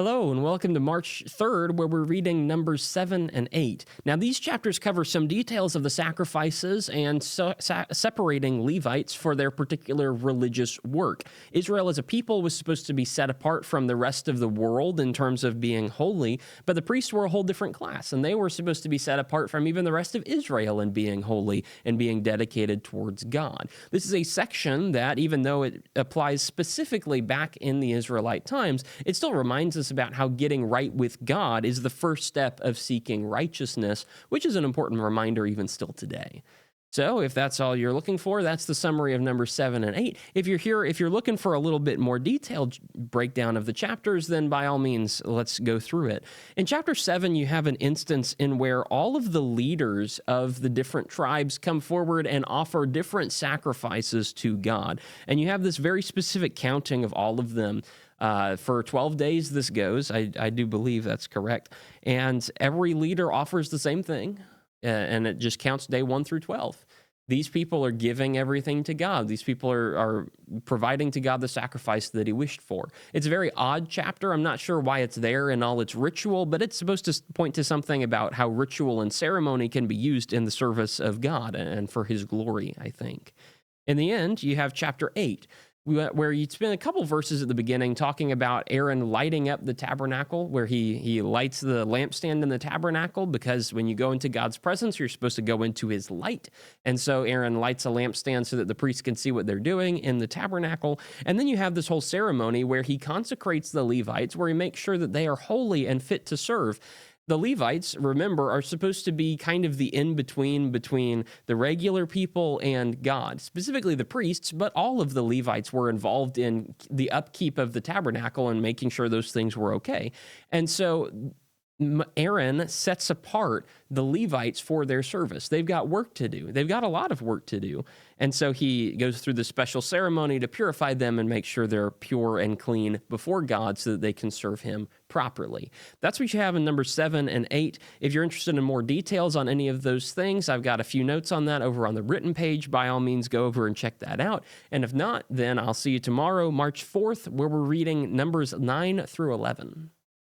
Hello, and welcome to March 3rd, where we're reading Numbers 7 and 8. Now, these chapters cover some details of the sacrifices and separating Levites for their particular religious work. Israel as a people was supposed to be set apart from the rest of the world in terms of being holy, but the priests were a whole different class, and they were supposed to be set apart from even the rest of Israel in being holy and being dedicated towards God. This is a section that, even though it applies specifically back in the Israelite times, it still reminds us about how getting right with God is the first step of seeking righteousness, which is an important reminder even still today. So if that's all you're looking for, that's the summary of Numbers 7 and 8. If you're looking for a little bit more detailed breakdown of the chapters, then by all means, let's go through it. In chapter 7, you have an instance in where all of the leaders of the different tribes come forward and offer different sacrifices to God. And you have this very specific counting of all of them. For 12 days this goes. I do believe that's correct. And every leader offers the same thing, and it just counts day 1 through 12. These people are giving everything to God. These people are providing to God the sacrifice that he wished for. It's a very odd chapter. I'm not sure why it's there in all its ritual, but it's supposed to point to something about how ritual and ceremony can be used in the service of God and for his glory, I think. In the end, you have chapter 8. Where you spend a couple verses at the beginning talking about Aaron lighting up the tabernacle, where he lights the lampstand in the tabernacle, because when you go into God's presence, you're supposed to go into his light. And so Aaron lights a lampstand so that the priests can see what they're doing in the tabernacle. And then you have this whole ceremony where he consecrates the Levites, where he makes sure that they are holy and fit to serve. The Levites, remember, are supposed to be kind of the in-between between the regular people and God, specifically the priests, but all of the Levites were involved in the upkeep of the tabernacle and making sure those things were okay. And so Aaron sets apart the Levites for their service. They've got work to do. They've got a lot of work to do. And so he goes through the special ceremony to purify them and make sure they're pure and clean before God so that they can serve him properly. That's what you have in Numbers 7 and 8. If you're interested in more details on any of those things, I've got a few notes on that over on the written page. By all means, go over and check that out. And if not, then I'll see you tomorrow, March 4th, where we're reading Numbers 9 through 11.